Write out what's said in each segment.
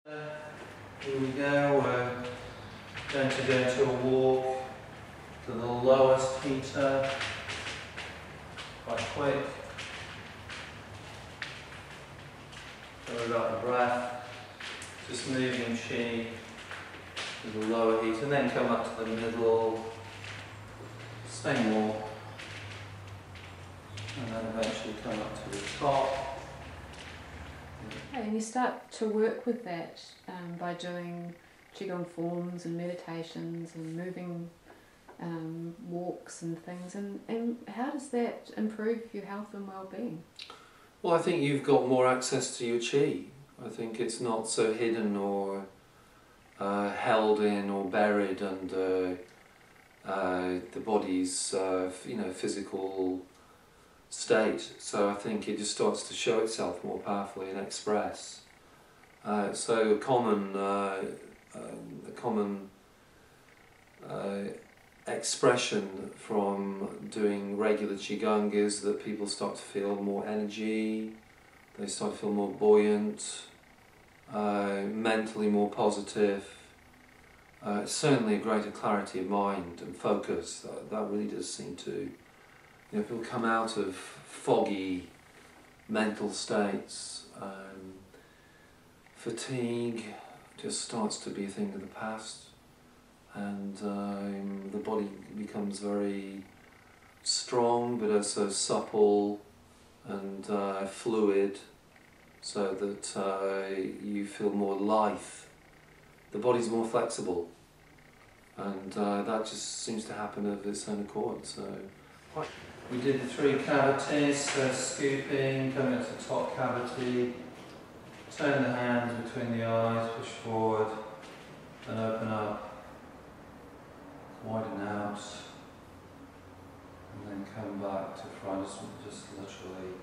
Here we go, we're going to go into a walk to the lowest heater, quite quick. So without the breath, just moving chi to the lower heat and then come up to the middle, same walk, and then eventually come up to the top. And you start to work with that by doing qigong forms and meditations and moving walks and things. And how does that improve your health and well-being? Well, I think you've got more access to your chi. I think it's not so hidden or held in or buried under the body's physical state. So I think it just starts to show itself more powerfully and express. So a common expression from doing regular qigong is that people start to feel more energy, they start to feel more buoyant, mentally more positive, certainly a greater clarity of mind and focus. That really does seem to, people come out of foggy mental states. Fatigue just starts to be a thing of the past, and the body becomes very strong but also supple and fluid, so that you feel more life. The body's more flexible, and that just seems to happen of its own accord. So we did the 3 cavities, so scooping, coming up to the top cavity, turn the hands between the eyes, push forward and open up, widen out, and then come back to front, just literally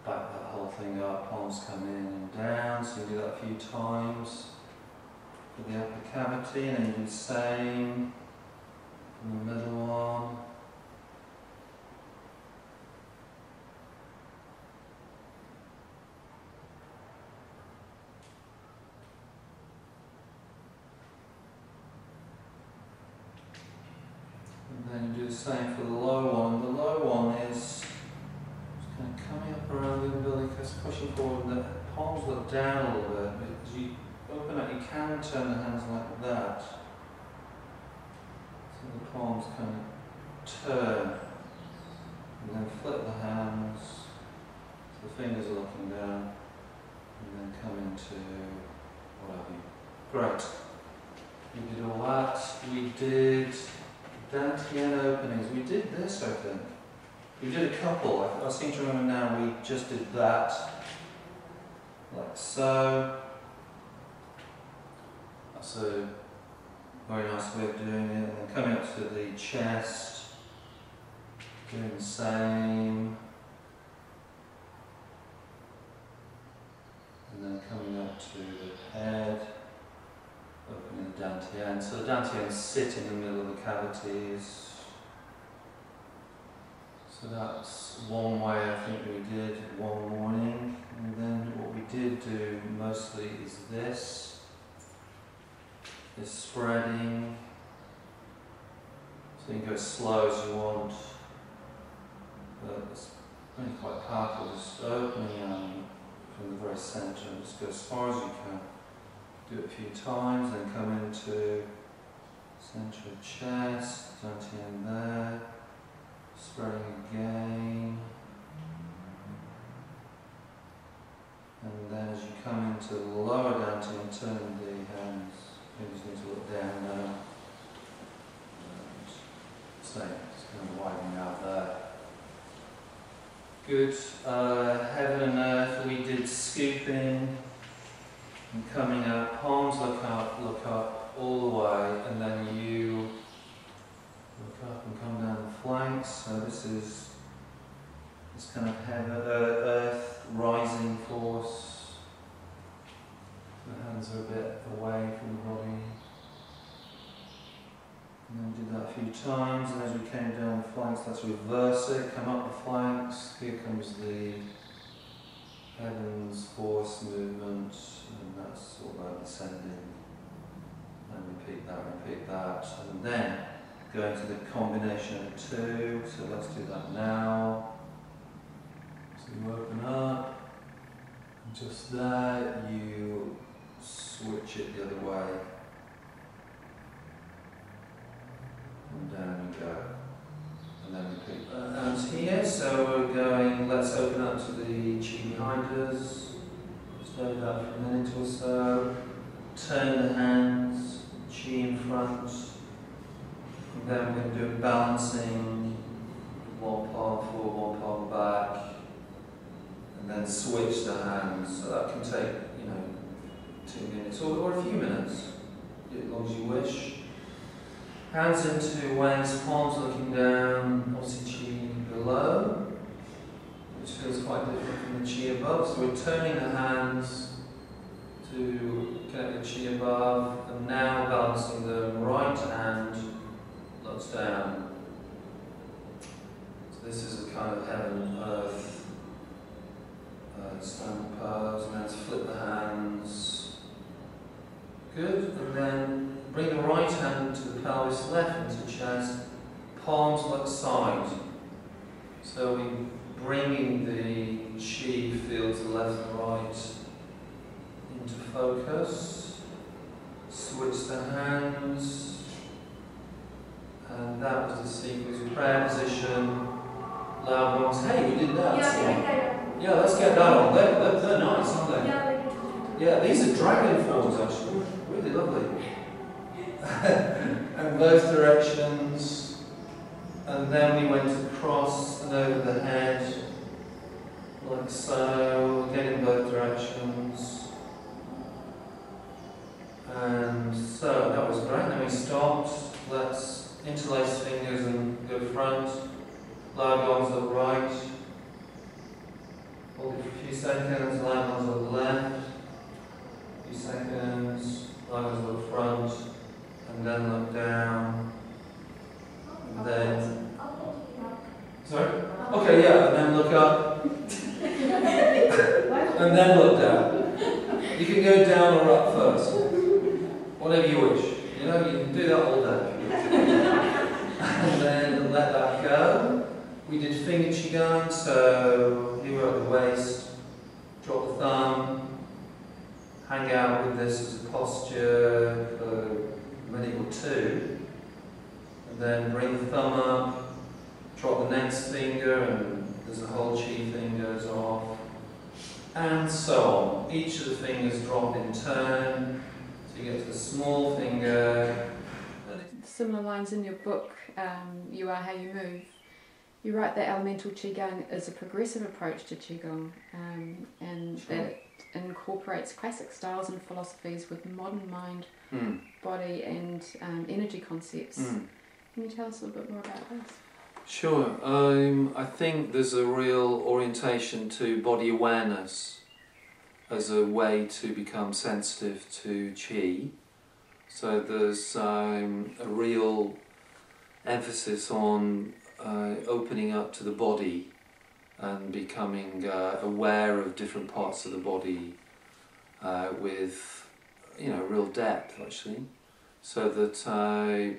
back that whole thing up, palms come in and down, so you do that a few times for the upper cavity, and then you do the same in the middle one. And then you do the same for the low one. The low one is just kind of coming up around the umbilicus, pushing forward, and the palms look down a little bit. As you open up, you can turn the hands like that. So the palms kind of turn, and then flip the hands, so the fingers are looking down, and then come into whatever. Great. We did all that. We did Dantian openings. We did this, I think. We did a couple. I seem to remember now we just did that. Like so. That's a very nice way of doing it. And then coming up to the chest, doing the same. And then coming up to the head. Opening the Dantian. So the Dantians sit in the middle of the cavities. So that's one way I think we did one morning. And then what we did do mostly is this spreading. So you can go as slow as you want. But it's really quite powerful, just opening from the very centre and just go as far as you can. Do it a few times, then come into centre of chest, Dantian there, spreading again, and then as you come into the lower Dantian, turn the hands, fingers need to look down now, and same, just kind of widening out there. Good. Heaven and earth, we did scooping. And coming up, palms look up all the way, and then you look up and come down the flanks. So this is this kind of heaven, earth rising force. The hands are a bit away from the body. And then we did that a few times, and as we came down the flanks, let's reverse it, come up the flanks. Here comes the heavens hands, force movement, and that's all about descending. And repeat that, and then go into the combination of the two. So let's do that now. So you open up, and just there you switch it the other way. And down you go. And then repeat that. And here, so we're going, let's open up to the chi behind us. Stay that for a minute or so. Turn the hands, chi in front. And then we're going to do a balancing. One palm forward, one palm back. And then switch the hands. So that can take, 2 minutes or a few minutes, as long as you wish. Hands into wings, palms looking down, obviously chi below, which feels quite different from the chi above. So we're turning the hands to connect the chi above, and now balancing the right hand looks down. So this is a kind of heaven and earth standing pose, and then let's flip the hands. Good, and then bring the right hand to the pelvis, left into chest, palms look side. So we're bringing the chi field to the left and right into focus. Switch the hands. And that was the sequence. Prayer position. Loud ones. Hey, we did that. Yeah, let's get that on. They're nice, aren't they? Yeah, these are dragon forms actually. Really lovely. And both directions. And then we went across and over the head, like so, again in both directions. And so that was great. Then we stopped. Let's interlace fingers and go front. Loud arms look right. Hold it for a few seconds. Loud arms look left. A few seconds. Loud arms look front. And then look down. And then. Sorry? Okay, yeah, and then look up. And then look down. You can go down or up first. Whatever you wish. You can do that all day. And then let that go. We did finger qigong, so here we're at the waist. Drop the thumb. Hang out with this as a posture for a minute or two. And then bring the thumb up. Drop the next finger, and there's a whole chi fingers off. And so on. Each of the fingers drop in turn. So you get to the small finger. Similar lines in your book, You Are How You Move. You write that elemental qigong is a progressive approach to qigong, and Sure. that it incorporates classic styles and philosophies with modern mind, body, and energy concepts. Can you tell us a little bit more about this? Sure. I think there's a real orientation to body awareness as a way to become sensitive to qi. So there's a real emphasis on opening up to the body and becoming aware of different parts of the body with real depth, actually, so that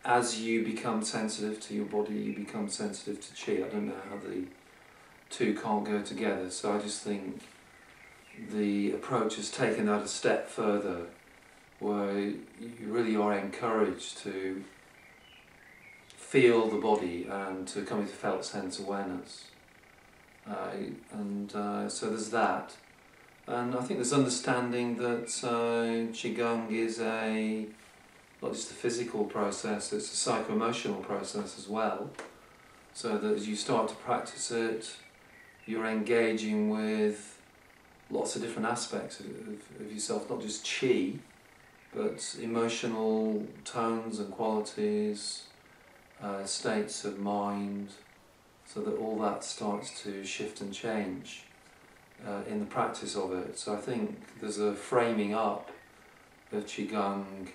as you become sensitive to your body, you become sensitive to qi. I don't know how the two can't go together, so I just think the approach has taken that a step further, where you really are encouraged to feel the body and to come with felt sense awareness. So there's that. And I think there's understanding that qigong is not just a physical process, it's a psycho-emotional process as well. So that as you start to practice it, you're engaging with lots of different aspects of yourself, not just qi, but emotional tones and qualities, states of mind, so that all that starts to shift and change in the practice of it. So I think there's a framing up of qigong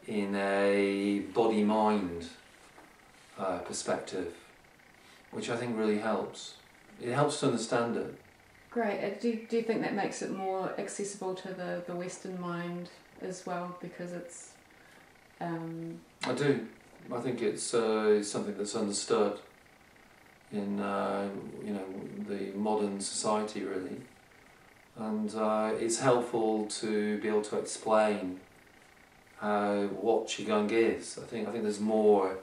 in a body-mind perspective, which I think really helps. It helps to understand it. Great. Do you think that makes it more accessible to the Western mind as well, because it's... I do. I think it's something that's understood in the modern society, really, and it's helpful to be able to explain what Qigong is. I think there's more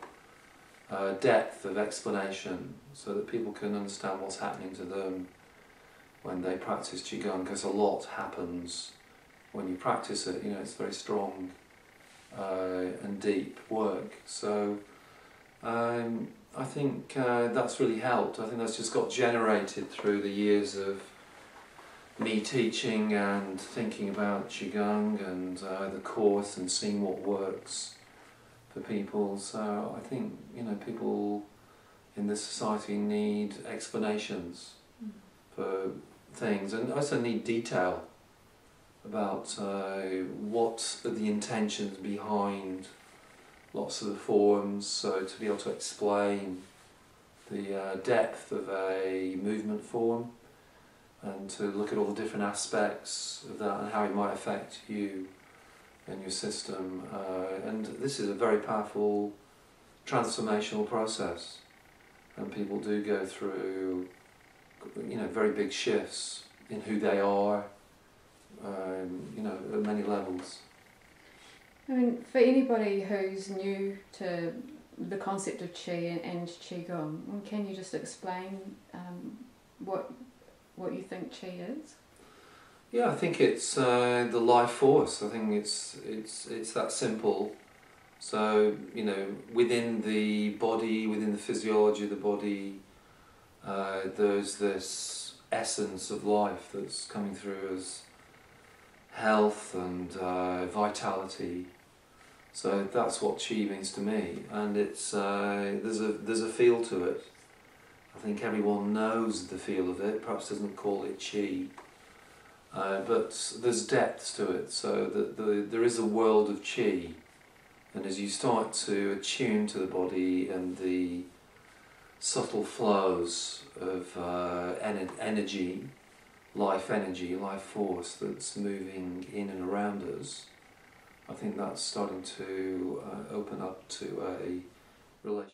depth of explanation so that people can understand what's happening to them when they practice Qigong, because a lot happens when you practice it. It's very strong and deep work. So I think that's really helped. I think that's just got generated through the years of me teaching and thinking about Qigong and the course and seeing what works for people. So I think people in this society need explanations for things, and also need detail about what are the intentions behind lots of the forms, so to be able to explain the depth of a movement form and to look at all the different aspects of that and how it might affect you and your system. And this is a very powerful transformational process, and people do go through very big shifts in who they are, at many levels. I mean, for anybody who's new to the concept of Qi and Qigong, can you just explain what you think Qi is? Yeah, I think it's the life force. I think it's that simple. So within the body, within the physiology of the body, there's this essence of life that's coming through as health and vitality. So that's what Qi means to me, and it's there's a feel to it. I think everyone knows the feel of it, perhaps doesn't call it Qi, but there's depths to it. So that there is a world of Qi, and as you start to attune to the body and the subtle flows of energy, life force that's moving in and around us, I think that's starting to open up to a relationship.